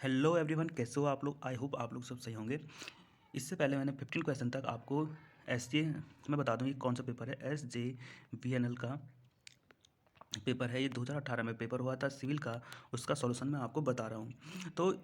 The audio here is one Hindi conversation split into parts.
हेलो एवरीवन, कैसे हो आप लोग। आई होप आप लोग सब सही होंगे। इससे पहले मैंने 15 क्वेश्चन तक आपको एस जे मैं बता दूं ये कौन सा पेपर है। SJVNL का पेपर है। ये 2018 में पेपर हुआ था सिविल का। उसका सॉल्यूशन मैं आपको बता रहा हूँ। तो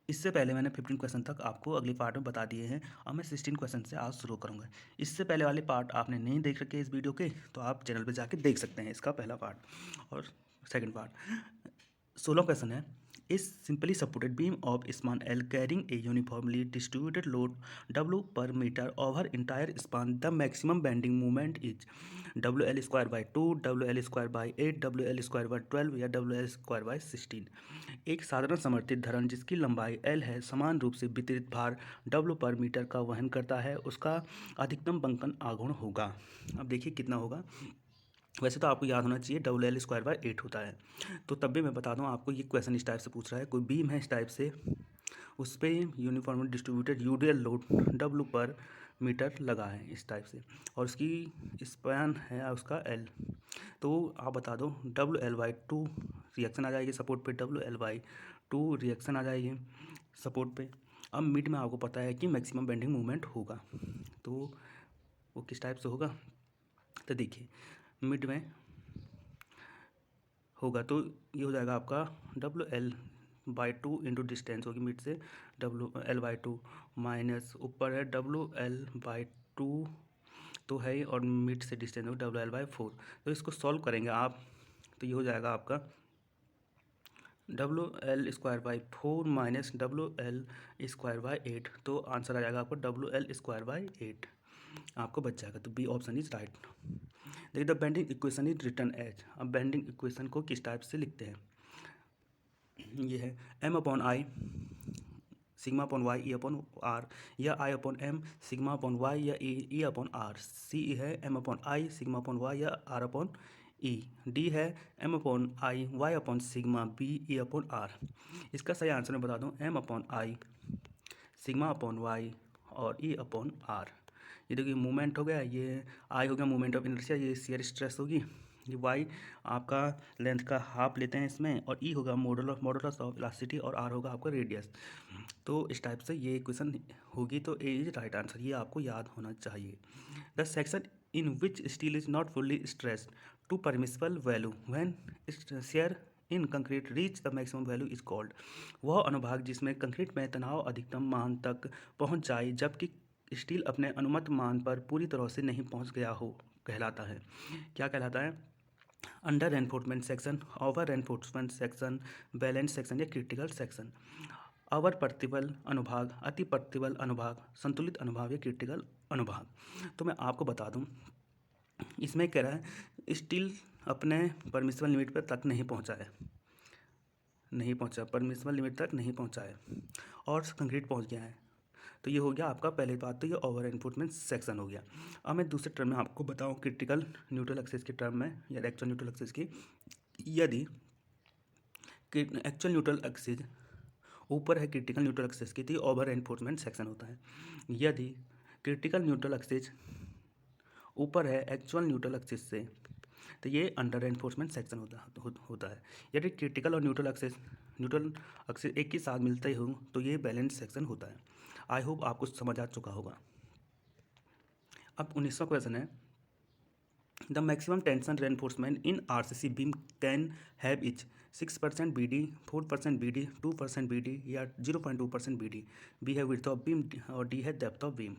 इससे पहले मैंने 15 क्वेश्चन तक आपको अगले पार्ट में बता दिए हैं और मैं 16 क्वेश्चन से आज शुरू करूँगा। इससे पहले वाले पार्ट आपने नहीं देख रखे इस वीडियो के, तो आप चैनल पर जाके देख सकते हैं इसका पहला पार्ट और सेकंड पार्ट। 16 क्वेश्चन है। Is simply supported beam of span L carrying a uniformly distributed load W per metre over entire span the maximum bending moment is WL²/2, WL²/8, WL²/12 या WL²/16। एक साधारण समर्थित धरण जिसकी लंबाई L है समान रूप से वितरित भार W पर मीटर का वहन करता है, उसका अधिकतम बंकन आघूर्ण होगा। अब देखिए कितना होगा। वैसे तो आपको याद होना चाहिए WL²/8 होता है, तो तब भी मैं बता दूं आपको। ये क्वेश्चन इस टाइप से पूछ रहा है, कोई बीम है इस टाइप से, उस पर uniformly distributed UDL load W per metre लगा है इस टाइप से, और उसकी स्पैन है उसका L। तो आप बता दो WL/2 रिएक्शन आ जाएगी सपोर्ट पे, WL/2 रिएक्शन आ जाएगी सपोर्ट पे। अब मिड में आपको पता है कि मैक्सिमम बेंडिंग मूवमेंट होगा, तो वो किस टाइप से होगा। तो देखिए मिड में होगा तो ये हो जाएगा आपका WL/2 इंटू डिस्टेंस होगी मिड से WL/2 माइनस ऊपर है WL/2 तो है ही, और मिड से डिस्टेंस होगा WL/4। तो इसको सॉल्व करेंगे आप, तो ये हो जाएगा आपका WL²/4 माइनस WL²/8। तो आंसर आ जाएगा आपको WL²/8 आपको बच जाएगा। तो बी ऑप्शन इज राइट। देखिए the bending equation is written as. अब बेंडिंग इक्वेशन को किस टाइप से लिखते हैं, ये है M/I σ/y E/r, या I/m σ/y या E/r। C है M/I σ/y या R/e। D है M/I y/σ B E/r। इसका सही आंसर मैं बता दूं M/I σ/y और E/r। ये देखिए मूवमेंट हो गया, ये I हो गया मूवमेंट ऑफ इनर्शिया, ये शियर स्ट्रेस होगी, ये y आपका लेंथ का हाफ लेते हैं इसमें, और E होगा मॉडुलस ऑफ इलास्टिसिटी, और R होगा आपका रेडियस। तो इस टाइप से ये इक्वेशन होगी, तो ए इज राइट आंसर, ये आपको याद होना चाहिए। The section in which steel is not fully stressed to permissible value when shear in concrete reach the maximum value is called. वह अनुभाग जिसमें कंक्रीट में तनाव अधिकतम मान तक पहुंच जाए जबकि स्टील अपने अनुमत मान पर पूरी तरह से नहीं पहुंच गया हो, कहलाता है। क्या कहलाता है? Under reinforcement section, over reinforcement section, balance section या क्रिटिकल सेक्शन। अवर प्रतिबल अनुभाग, अति प्रतिबल अनुभाग, संतुलित अनुभाग या क्रिटिकल अनुभाग। तो मैं आपको बता दूं, इसमें कह रहा है स्टील अपने परमिसिबल लिमिट पर तक नहीं पहुंचा है, परमिसिबल लिमिट तक नहीं पहुंचा है, और कंक्रीट पहुंच गया है। तो ये हो गया आपका पहली बात, तो ये ओवर एनफोर्समेंट सेक्शन हो गया। अब मैं दूसरे टर्म में आपको बताऊं क्रिटिकल न्यूट्रल एक्सिस के टर्म में या एक्चुअल न्यूट्रल एक्सिस की। यदि एक्चुअल न्यूट्रल एक्सिस ऊपर है क्रिटिकल न्यूट्रल एक्सिस की, तो ओवर एनफोर्समेंट सेक्शन होता है। यदि क्रिटिकल न्यूट्रल एक्सिस ऊपर है एक्चुअल न्यूट्रल एक्सिस से, तो ये अंडर एनफोर्समेंट सेक्शन होता है। यदि क्रिटिकल और न्यूट्रल एक्सिस एक ही साथ मिलते हो, तो ये बैलेंस सेक्शन होता है। आई होप आपको समझ आ चुका होगा। अब 19वां क्वेश्चन है, the maximum tension reinforcement in RCC beam can have etch 6% BD, 4% BD, 2% BD या 0.2% BD। बी है विड्थ ऑफ बीम और डी है डेप्थ ऑफ बीम।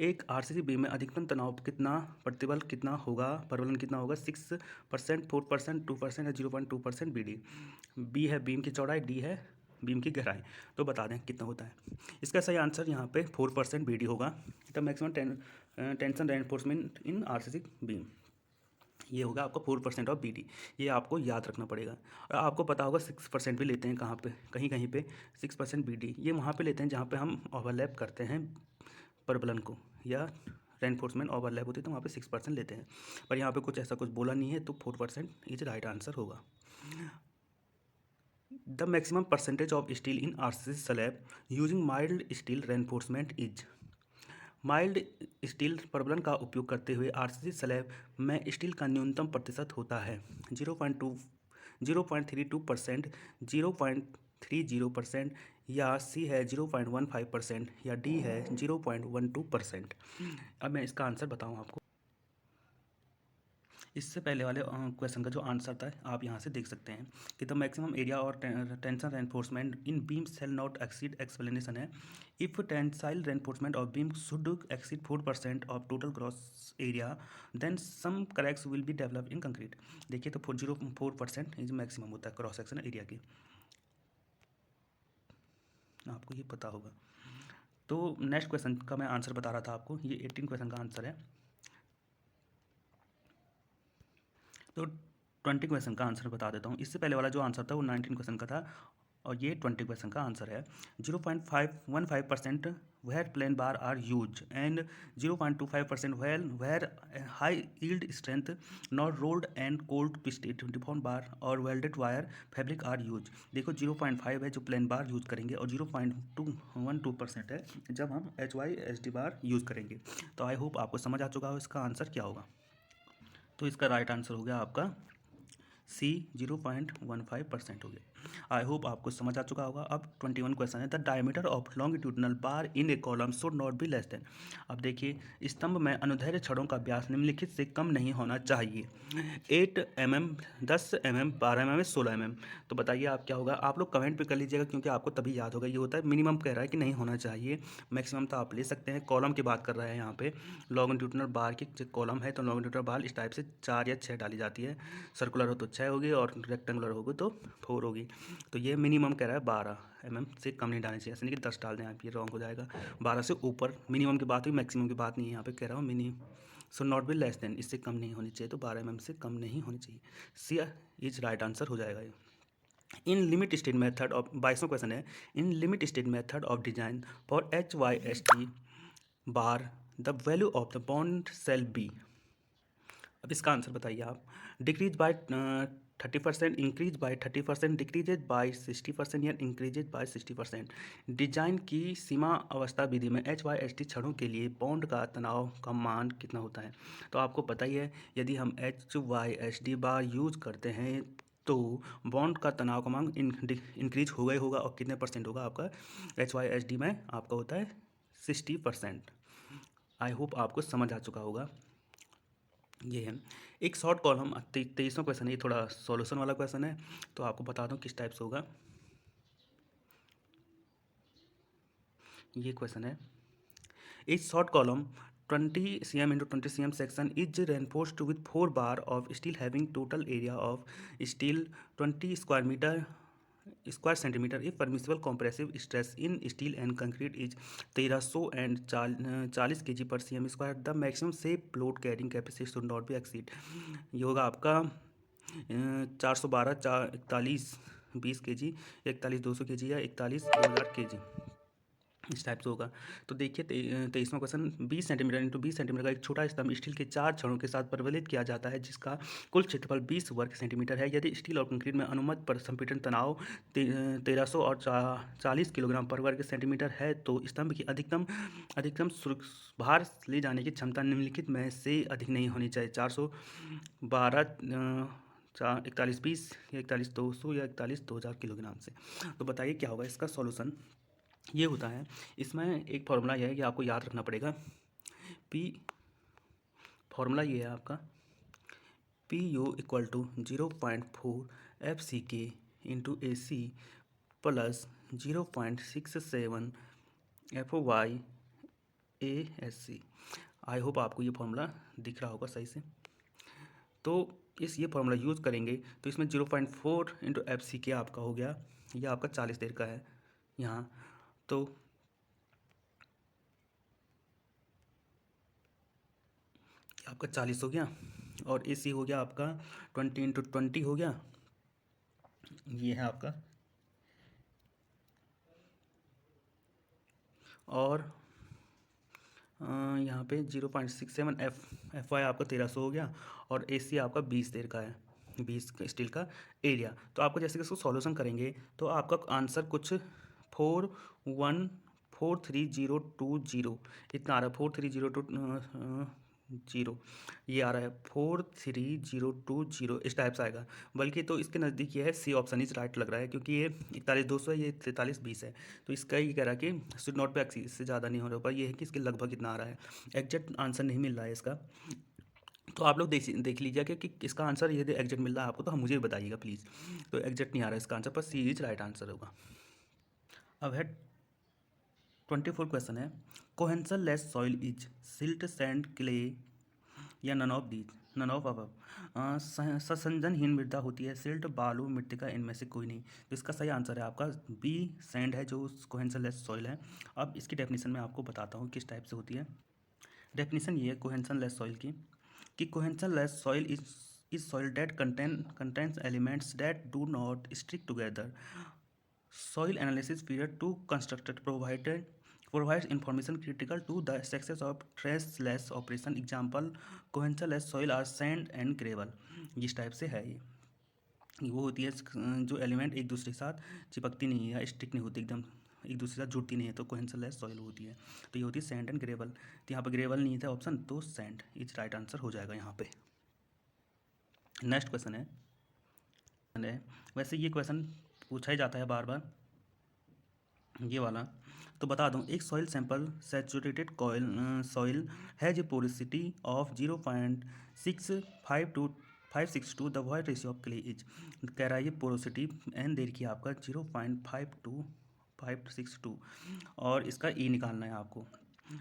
एक RCC बीम में अधिकतम तनाव कितना, प्रतिबल कितना होगा, प्रबलन कितना होगा, 6%, 4%, 2% या 0.2% BD। बी है बीम की चौड़ाई, डी है बीम की गहराई। तो बता दें कितना होता है। इसका सही आंसर यहाँ पे 4% BD होगा। The maximum tension reinforcement in RCC beam, ये होगा आपका 4% ऑफ BD। ये आपको याद रखना पड़ेगा। और आपको पता होगा 6% भी लेते हैं कहाँ पे, कहीं कहीं पे 6% BD ये वहाँ पे लेते हैं जहाँ पे हम ओवरलैप करते हैं प्रबलन को, या रेनफोर्समेंट ओवरलैप होती है, तो वहाँ पे 6% लेते हैं। पर यहाँ पे कुछ ऐसा कुछ बोला नहीं है, तो 4% इज राइट आंसर होगा। The maximum percentage of steel in RCC slab using mild steel reinforcement is. Mild steel प्रबलन का उपयोग करते हुए RCC स्लैब में स्टील का न्यूनतम प्रतिशत होता है 0.32%, 0.5% 0.30% या सी है 0.15% या डी है 0.12%। अब मैं इसका आंसर बताऊँ आपको। इससे पहले वाले क्वेश्चन का जो आंसर था आप यहाँ से देख सकते हैं कि द मैक्सिमम एरिया और tension reinforcement in beam shall not exceed explanation है if tensile reinforcement of beam should exceed 4% of total gross area then some cracks will be develop in concrete. देखिए तो 0.4% इज मैक्सिमम होता है क्रॉस सेक्शन एरिया की, आपको ये पता होगा। तो नेक्स्ट क्वेश्चन का मैं आंसर बता रहा था आपको, ये 18 क्वेश्चन का आंसर है। तो 20 क्वेश्चन का आंसर बता देता हूँ। इससे पहले वाला जो आंसर था वो 19 क्वेश्चन का था और ये 20 क्वेश्चन का आंसर है। 0.515% where plain bar are use and 0.25% where high yield strength not rolled and cold twisted deform bar और welded wire fabric are use. देखो 0.5 है जो प्लेन बार यूज करेंगे और 0.212% है जब हम HYSD बार यूज़ करेंगे। तो आई होप आपको समझ आ चुका हो इसका आंसर क्या होगा। तो इसका राइट आंसर हो गया आपका सी 0.15% हो गया। आई होप आपको समझ आ चुका होगा। अब 21 क्वेश्चन है the diameter of longitudinal bar in A column should not be less than. अब देखिए स्तंभ में अनुदैर्ध्य छड़ों का व्यास निम्नलिखित से कम नहीं होना चाहिए 8 mm, 10 mm, 12 mm, 16 mm। तो बताइए आप क्या होगा, आप लोग कमेंट पे कर लीजिएगा क्योंकि आपको तभी याद होगा। ये होता है मिनिमम कह रहा है कि नहीं होना चाहिए, मैक्सिमम तो आप ले सकते हैं। कॉलम की बात कर रहा है यहाँ पे, लॉन्गिट्यूडनल बार की जो कॉलम है तो लॉन्गिट्यूडनल बार इस टाइप से 4 या 6 डाली जाती है। सर्कुलर हो तो 6 होगी और रेक्टेंगुलर होगी तो 4 होगी। तो ये मिनिमम कह रहा है 12 mm से कम नहीं डालनी चाहिए, ऐसे नहीं कि 10 डाल दें आप, ये रॉन्ग हो जाएगा। 12 से ऊपर मिनिमम की बात हुई, मैक्सिमम की बात नहीं है यहाँ पे कह रहा हूँ। Minimum so not be less than, इससे कम नहीं होनी चाहिए, तो 12 mm से कम नहीं होनी चाहिए। सी इज राइट आंसर हो जाएगा ये। In limit state method of 22वां क्वेश्चन है in limit state method of design for HYSD bar the value of the bond shall be. अब इसका आंसर बताइए आप। Decrease by 30%, increase by 30%, decreases by 60% या इंक्रीजेज बाय 60%। डिजाइन की सीमा अवस्था विधि में HYSD छड़ों के लिए बॉन्ड का तनाव का मान कितना होता है। तो आपको पता ही है यदि हम HYSD बार यूज करते हैं तो बॉन्ड का तनाव का मान इंक्रीज होगा ही होगा, और कितने परसेंट होगा आपका HYSD में आपका होता है 60%। आई होप आपको समझ आ चुका होगा। ये है एक शॉर्ट कॉलम 23वां क्वेश्चन है, ये थोड़ा सॉल्यूशन वाला क्वेश्चन है, तो आपको बता दूं किस टाइप से होगा। ये क्वेश्चन है इस short column 20 cm into 20 cm section is reinforced with 4 bar of steel having total area of steel 20 square centimeter if permissible compressive stress in steel and concrete is 1300 and 40 kg per cm square the maximum shape load carrying capacity should not be exceed। ये होगा आपका 412 41 20 kg, 41 200 kg या 41 2000 kg, इस टाइप से होगा। तो देखिए 23वां क्वेश्चन 20 सेंटीमीटर इंटू 20 सेंटीमीटर का एक छोटा स्तंभ स्टील के 4 छड़ों के साथ प्रबलित किया जाता है जिसका कुल क्षेत्रफल 20 वर्ग सेंटीमीटर है। यदि स्टील और कंक्रीट में अनुमत पर संपीड़न तनाव 1300 और 40 किलोग्राम पर वर्ग सेंटीमीटर है तो स्तंभ की अधिकतम भार ले जाने की क्षमता निम्नलिखित में से अधिक नहीं होनी चाहिए 412 4120 या 41 200 या 41 2000 किलोग्राम से। तो बताइए क्या होगा इसका सॉल्यूशन। ये होता है, इसमें एक फॉर्मूला यह है कि आपको याद रखना पड़ेगा। पी फॉर्मूला ये है आपका PU equal to 0.4 FCK into AC plus 0.67 FY ASC। I hope आपको ये फॉर्मूला दिख रहा होगा सही से। तो ये फॉर्मूला यूज़ करेंगे तो इसमें 0.4 इंटू FCK आपका हो गया, ये आपका 40 देर का है यहाँ, तो आपका 40 हो गया और AC हो गया आपका 20 इंटू 20 हो गया, ये है आपका, और यहाँ पे 0.67 FY आपका 1300 हो गया और AC आपका 20 देर का है, 20 स्टील का एरिया। तो आपको जैसे कि इसको सॉल्यूशन करेंगे तो आपका आंसर कुछ 4143020 इतना आ रहा है, 43020 जीरो, ये आ रहा है 43020, इस टाइप से आएगा। बल्कि तो इसके नज़दीक ये है सी ऑप्शन इज राइट लग रहा है, क्योंकि ये 41,200 है, ये 4320 है। तो इसका ये कह रहा है कि शुड नॉट बी एक्सीड, इससे ज़्यादा नहीं हो रहा, पर ये है कि इसके लगभग इतना आ रहा है। एग्जैक्ट आंसर नहीं मिल रहा है इसका। तो आप लोग देख लीजिए कि इसका आंसर यदि एग्जैक्ट मिल रहा है आपको तो हम मुझे बताइएगा प्लीज़। तो एग्जैक्ट नहीं आ रहा है इसका आंसर, पर सी इज राइट आंसर होगा। अब है 24 क्वेश्चन है, cohesionless soil is silt, sand, clay या none of these, none of above. ससंजनहीन मृदा होती है, सिल्ट, बालू, मृतिका, इनमें से कोई नहीं। तो इसका सही आंसर है आपका बी, सैंड है, जो कोहेंसल लेस सॉइल है। अब इसकी डेफिनेशन मैं आपको बताता हूँ किस टाइप से होती है। डेफिनेशन ये है कोहेंसल लेस सॉइल की, कि cohesionless soil is soil that contains elements that do not stick together. Soil analysis period to constructed provides information critical to the success of traceless operation. Example, cohesionless soil are sand and gravel. इस टाइप से है ये वो होती है जो एलिमेंट एक दूसरे के साथ चिपकती नहीं है या स्टिक नहीं होती, एकदम एक दूसरे के साथ जुड़ती नहीं है, तो कोहेंसनलेस सॉइल होती है। तो ये होती है सैंड एंड ग्रेवल। तो यहाँ पर ग्रेवल नहीं था ऑप्शन, तो सैंड इज राइट आंसर हो जाएगा यहाँ पे। नेक्स्ट क्वेश्चन है, वैसे ये क्वेश्चन पूछा ही जाता है बार बार, ये वाला। तो बता दूं, एक soil sample saturated soil has a porosity of 0.65 to 562, the void ratio of clay is. कह रहा है ये पोरोसिटी एन दे रखी है आपका 0.52562, और इसका ई निकालना है आपको।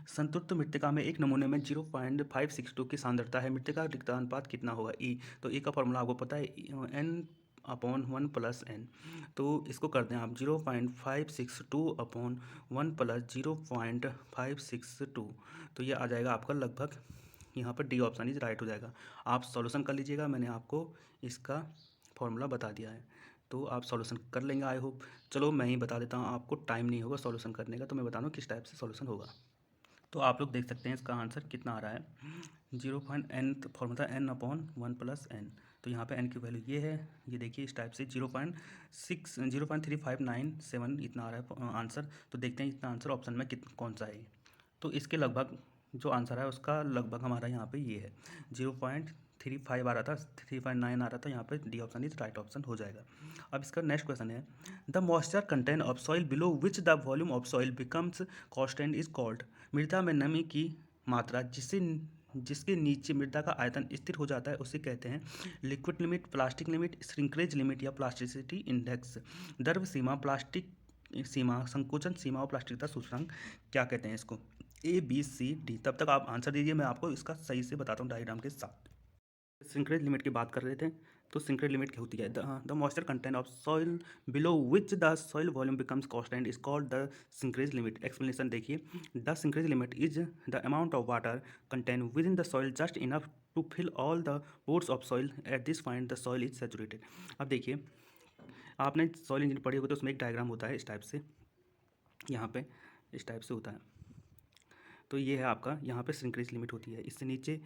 संतृप्त मृतिका में एक नमूने में 0.562 की सांद्रता है, मृतिका का रिक्तानुपात अनुपात कितना होगा, ई। तो ई का फॉर्मूला आपको पता है, एन अपॉन 1 प्लस एन। तो इसको करते हैं आप 0.562 अपॉन 1 प्लस 0.562, तो ये आ जाएगा आपका लगभग, यहाँ पर डी ऑप्शन इज राइट हो जाएगा। आप सॉल्यूशन कर लीजिएगा, मैंने आपको इसका फॉर्मूला बता दिया है, तो आप सॉल्यूशन कर लेंगे आई होप। चलो मैं ही बता देता हूँ, आपको टाइम नहीं होगा सॉल्यूशन करने का, तो मैं बता दूँ किस टाइप से सॉल्यूशन होगा। तो आप लोग देख सकते हैं इसका आंसर कितना आ रहा है, 0.n formula n upon 1 plus n. तो यहाँ पे n की वैल्यू ये है, ये देखिए इस टाइप से 0.3597 इतना आ रहा है आंसर। तो देखते हैं इतना आंसर ऑप्शन में कौन सा है। तो इसके लगभग जो आंसर है उसका लगभग हमारा यहाँ पे ये है 0.35 आ रहा था, 3.9 आ रहा था, यहाँ पे D option is right option हो जाएगा। अब इसका नेक्स्ट क्वेश्चन है, the moisture content of soil below which the volume of soil becomes constant is called. मृदा में नमी की मात्रा जिसके नीचे मृदा का आयतन स्थिर हो जाता है उसे कहते हैं liquid limit, plastic limit, shrinkage limit या प्लास्टिसिटी इंडेक्स। द्रव सीमा, प्लास्टिक सीमा, संकोचन सीमा और प्लास्टिकता सूचकांक क्या कहते हैं इसको, ए बी सी डी। तब तक आप आंसर दीजिए, मैं आपको इसका सही से बताता हूँ डायग्राम के साथ। श्रिंकरेज लिमिट की बात कर रहे थे, तो श्रिंकरेज लिमिट क्या होती है, the moisture content of soil below which the soil volume becomes constant is called the shrinkage limit. Explanation देखिए, the shrinkage limit is the amount of water content within the soil just enough to fill all the pores of soil, at this point the soil is saturated. अब देखिए, आपने सॉइल इंजीनियरिंग पढ़ी होगी तो उसमें एक डायग्राम होता है इस टाइप से, यहाँ पे इस टाइप से होता है। तो ये है आपका, यहाँ पे श्रिंकरेज लिमिट होती है, इससे नीचे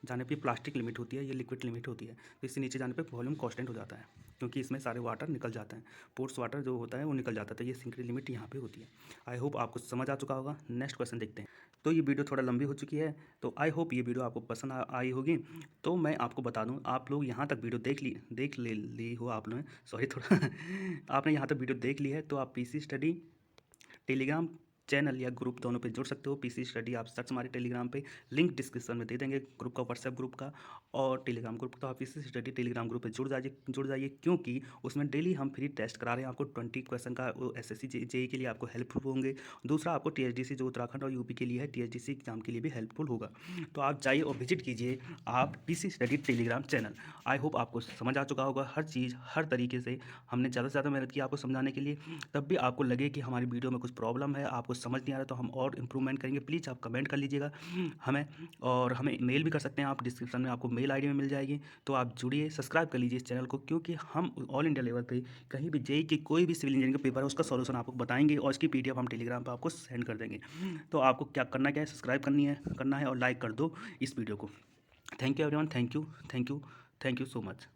जाने पे प्लास्टिक लिमिट होती है, ये लिक्विड लिमिट होती है। तो इससे नीचे जाने पे वॉल्यूम कांस्टेंट हो जाता है, क्योंकि इसमें सारे वाटर निकल जाते हैं, पोर्स वाटर जो होता है वो निकल जाता है। तो ये श्रिंकरेज लिमिट यहाँ पे होती है। आई होप आपको समझ आ चुका होगा। नेक्स्ट क्वेश्चन देखते हैं। तो ये वीडियो थोड़ा लंबी हो चुकी है, तो आई होप ये वीडियो आपको पसंद आई होगी। तो मैं आपको बता दूँ, आप लोग यहाँ तक वीडियो देख ली हो आप लोग, सॉरी थोड़ा आपने यहाँ तक वीडियो देख ली है, तो आप पीसी स्टडी टेलीग्राम चैनल या ग्रुप दोनों पे जुड़ सकते हो। पीसी स्टडी आप सर्च मारिए टेलीग्राम पे, लिंक डिस्क्रिप्शन में दे देंगे ग्रुप का, व्हाट्सएप ग्रुप का और टेलीग्राम ग्रुप का। आप पीसी स्टडी टेलीग्राम ग्रुप पे जुड़ जाइए, क्योंकि उसमें डेली हम फ्री टेस्ट करा रहे हैं आपको। 20 क्वेश्चन का एसएससी जेई के लिए आपको हेल्पफुल होंगे। दूसरा आपको टीएचडीसी जो उत्तराखंड और यूपी के लिए है, टीएचडीसी एग्जाम के लिए भी हेल्पफुल होगा। तो आप जाइए और विजिट कीजिए आप पीसी स्टडी टेलीग्राम चैनल। आई होप आपको समझ आ चुका होगा हर चीज़, हर तरीके से हमने ज़्यादा से ज़्यादा मेहनत की आपको समझाने के लिए। तब भी आपको लगे कि हमारी वीडियो में कुछ प्रॉब्लम है, आपको समझ नहीं आ रहा, तो हम और इम्प्रूवमेंट करेंगे। प्लीज़ आप कमेंट कर लीजिएगा हमें, और हमें मेल भी कर सकते हैं आप, डिस्क्रिप्शन में आपको मेल आईडी में मिल जाएगी। तो आप जुड़िए, सब्सक्राइब कर लीजिए इस चैनल को, क्योंकि हम ऑल इंडिया लेवल पे कहीं भी जेई की कोई भी सिविल इंजीनियरिंग का पेपर है उसका सॉल्यूशन आपको बताएंगे, और इसकी पीडीएफ हम टेलीग्राम पर आपको सेंड कर देंगे। तो आपको क्या है, सब्सक्राइब करना है और लाइक कर दो इस वीडियो को। Thank you everyone, thank you so much.